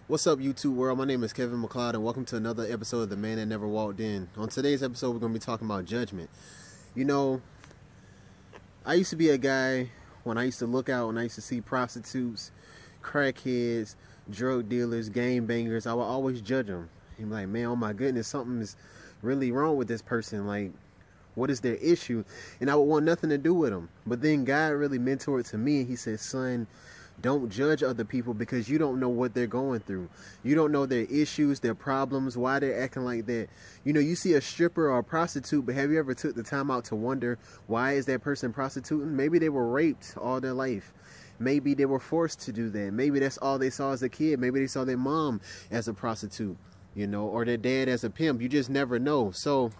What's up, YouTube world? My name is Kevin McLeod, and welcome to another episode of The Man That Never Walked In. On today's episode, we're going to be talking about judgment. You know, I used to be a guy when I used to look out and I used to see prostitutes, crackheads, drug dealers, game bangers. I would always judge them. I'm like, man, oh my goodness, something is really wrong with this person. Like, what is their issue? And I would want nothing to do with them. But then God really mentored to me, and he said, son, don't judge other people because you don't know what they're going through. You don't know their issues, their problems, why they're acting like that. You know, you see a stripper or a prostitute, but have you ever took the time out to wonder, why is that person prostituting? Maybe they were raped all their life. Maybe they were forced to do that. Maybe that's all they saw as a kid. Maybe they saw their mom as a prostitute, you know, or their dad as a pimp. You just never know. So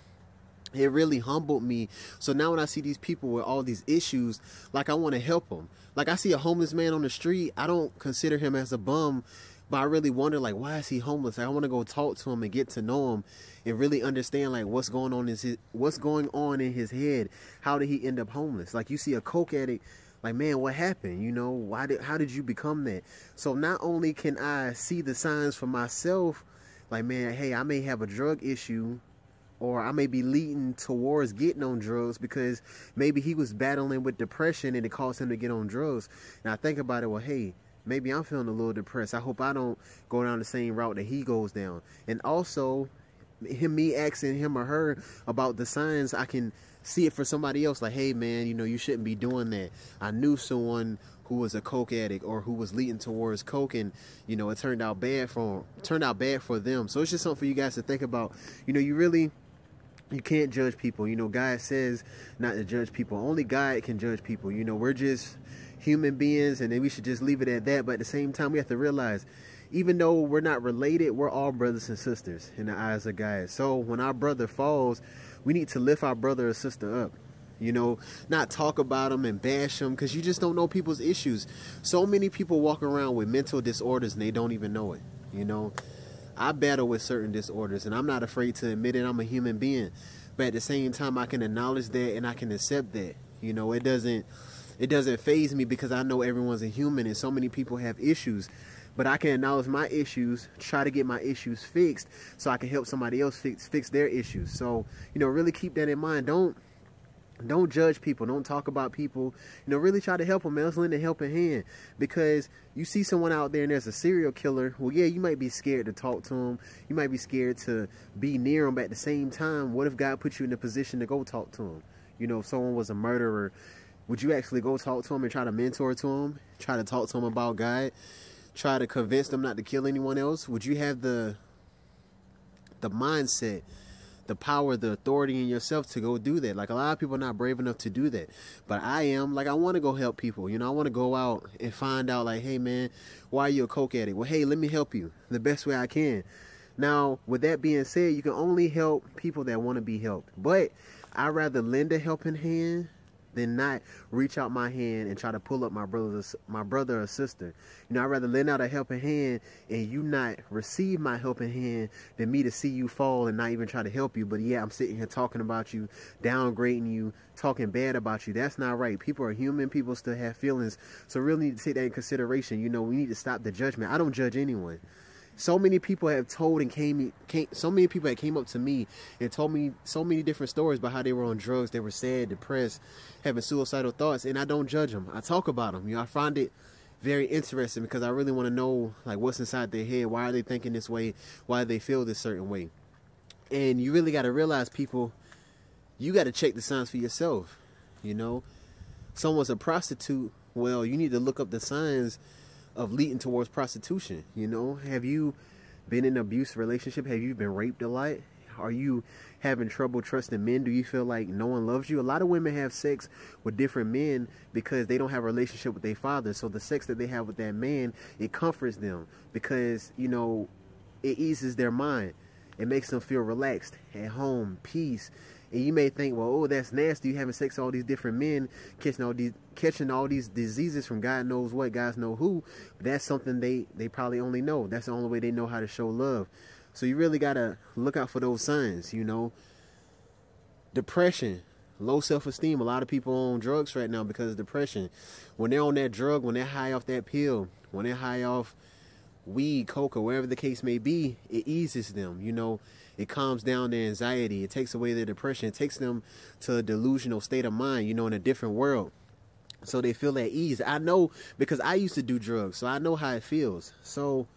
it really humbled me. So now when I see these people with all these issues, like, I want to help them. Like, I see a homeless man on the street, I don't consider him as a bum, but I really wonder, like, why is he homeless? Like, I want to go talk to him and get to know him and really understand, like, what's going on in his head. How did he end up homeless? Like, you see a coke addict, like, man, what happened? You know, how did you become that? So not only can I see the signs for myself, like, man, hey, I may have a drug issue, or I may be leading towards getting on drugs because maybe he was battling with depression and it caused him to get on drugs. And I think about it, well, hey, maybe I'm feeling a little depressed. I hope I don't go down the same route that he goes down. And also, me asking him or her about the signs, I can see it for somebody else. Like, hey, man, you know, you shouldn't be doing that. I knew someone who was a coke addict or who was leading towards coke, and you know, it turned out bad for them. So it's just something for you guys to think about. You know, you can't judge people. You know, God says not to judge people. Only God can judge people. You know, we're just human beings, and then we should just leave it at that. But at the same time, we have to realize, even though we're not related, we're all brothers and sisters in the eyes of God. So when our brother falls, we need to lift our brother or sister up. You know, not talk about them and bash them, because you just don't know people's issues. So many people walk around with mental disorders and they don't even know it. You know, I battle with certain disorders, and I'm not afraid to admit it. I'm a human being, but at the same time, I can acknowledge that and I can accept that. You know, it doesn't faze me because I know everyone's a human and so many people have issues. But I can acknowledge my issues, try to get my issues fixed so I can help somebody else fix their issues. So, you know, really keep that in mind. Don't judge people. Don't talk about people. You know, really try to help them, man. Let's lend a helping hand. Because you see someone out there and there's a serial killer. Well, yeah, you might be scared to talk to him. You might be scared to be near him. But at the same time, what if God put you in a position to go talk to him? You know, if someone was a murderer, would you actually go talk to him and try to mentor to him? Try to talk to him about God? Try to convince them not to kill anyone else? Would you have the mindset, the power, the authority in yourself to go do that? Like, a lot of people are not brave enough to do that, but I am. Like, I want to go help people. You know, I want to go out and find out, like, hey, man, why are you a coke addict? Well, hey, let me help you the best way I can. Now, with that being said, you can only help people that want to be helped, but I'd rather lend a helping hand than not reach out my hand and try to pull up my brother or sister. You know, I'd rather lend out a helping hand and you not receive my helping hand than me to see you fall and not even try to help you. But yeah, I'm sitting here talking about you, downgrading you, talking bad about you. That's not right. People are human. People still have feelings. So really need to take that in consideration. You know, we need to stop the judgment. I don't judge anyone. So many people have told and so many people that came up to me and told me so many different stories about how they were on drugs, they were sad, depressed, having suicidal thoughts, and I don't judge them. I talk about them. You know, I find it very interesting because I really want to know, like, what's inside their head. Why are they thinking this way? Why do they feel this certain way? And you really got to realize, people, you got to check the signs for yourself. You know, someone's a prostitute. Well, you need to look up the signs of leading towards prostitution. You know, have you been in an abusive relationship? Have you been raped a lot? Are you having trouble trusting men? Do you feel like no one loves you? A lot of women have sex with different men because they don't have a relationship with their father. So the sex that they have with that man, it comforts them because, you know, it eases their mind. It makes them feel relaxed, at home, peace. And you may think, well, oh, that's nasty. You having sex with all these different men, catching all these diseases from God knows what, God knows who. But that's something they probably only know. That's the only way they know how to show love. So you really got to look out for those signs, you know. Depression, low self-esteem. A lot of people are on drugs right now because of depression. When they're on that drug, when they're high off that pill, when they're high off weed, coke, or wherever the case may be, it eases them. You know, it calms down their anxiety. It takes away their depression. It takes them to a delusional state of mind, you know, in a different world. So they feel at ease. I know because I used to do drugs, so I know how it feels. So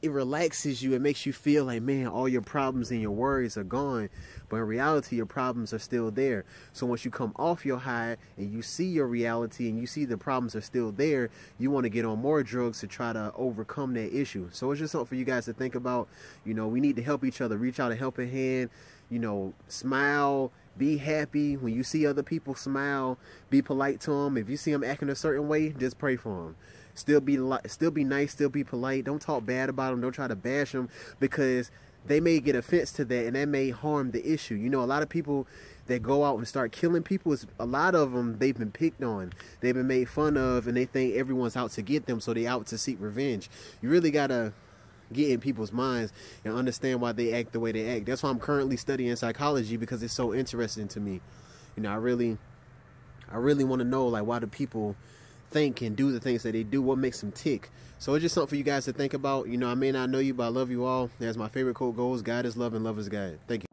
it relaxes you. It makes you feel like, man, all your problems and your worries are gone. But in reality, your problems are still there. So once you come off your high and you see your reality and you see the problems are still there, you want to get on more drugs to try to overcome that issue. So it's just something for you guys to think about. You know, we need to help each other. Reach out a helping hand. You know, smile. Be happy. When you see other people smile, be polite to them. If you see them acting a certain way, just pray for them. Still be nice, still be polite. Don't talk bad about them. Don't try to bash them, because they may get offense to that and that may harm the issue. You know, a lot of people that go out and start killing people, a lot of them, they've been picked on. They've been made fun of, and they think everyone's out to get them, so they out to seek revenge. You really got to get in people's minds and understand why they act the way they act. That's why I'm currently studying psychology, because it's so interesting to me. You know, I really want to know, like, why do people think and do the things that they do, what makes them tick. So it's just something for you guys to think about. You know, I may not know you, but I love you all. As my favorite quote goes, God is love and love is God. Thank you.